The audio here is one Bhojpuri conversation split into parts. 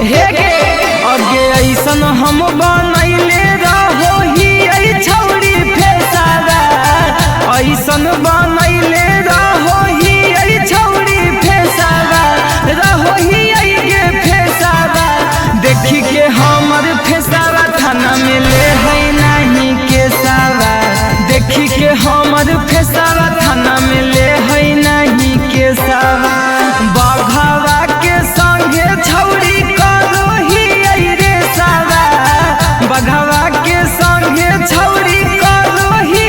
हे गे अगे ऐसन हम बनैले रहो ही छौरी फेसारा ऐसन बनैले रहो ही छौरी फेसारा रहो ही गे फेसारा देखी के हमर फेसारा थाना में ले है नहीं के सारा देखी के हमर फेसारा थाना में ले है नहीं के सारा बघवा के संगे छौरी करो ही रे सारा बघवा के संगे छौरी करो ही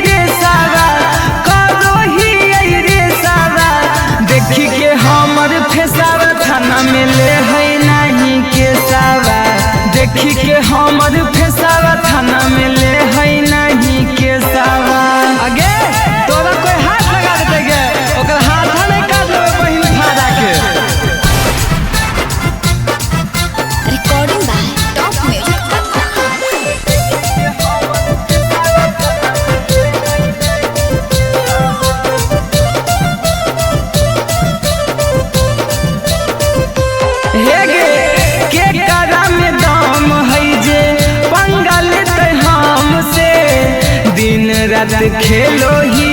रे सारा करो ही रे सारा देखी के हमर फेसारा थाना में ले है नहीं के सारा देखी के हमर फेसारा थाना में ले है नहीं के सारा आगे तोरा कोई हाथ लगा देते गे ओकर हाथ नहीं काट लो बहिन फाड़ा के रिकॉर्डिंग बाय टॉप म्यूजिक हे गे के करा में दाम है जे पंगल ते हमसे दिन रात खेलो ही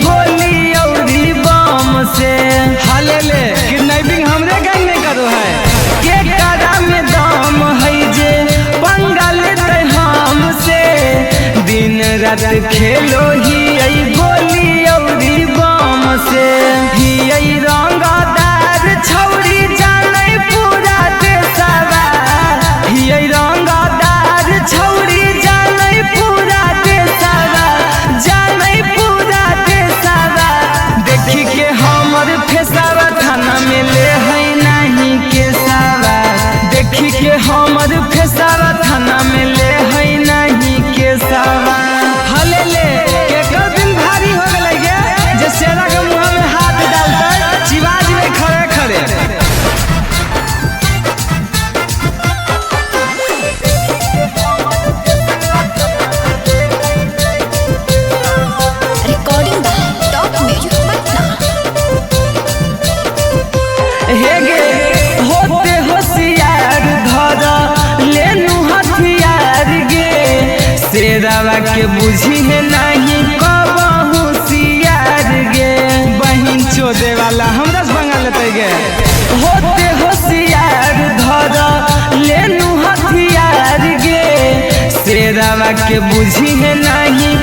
गोली औरी बम से हाले ले किडनैपिंग हमरे गैंग में करो है के करा में दाम है जे पंगल ते हमसे दिन रात खेलो ही गोली औरी बम से ही रंगदार छौरी जाने पूरा देशवा ही रंगदार छौरी जाने पूरा देशवा जाने पूरा देशवा देखी के हमर फेसारा थाना में ले है नहीं के सारा देखी के हमर फेसारा थाना में ले है नहीं के सारा हले ले के कर दिन भारी हो गले गे जे शेरा के मुंह में हाथ डालते शिवाजी में खड़े खड़े recording by top music Patna हे गे होते होशियार धर लेनु हथियार गे शेरावा के बुझी है नहीं कबहू सियार गे बहिन चोदे वाला हमरा से बंगा लेते गे होते होशियार धर लेनु हथियार गे शेरावा के बुझी है नहीं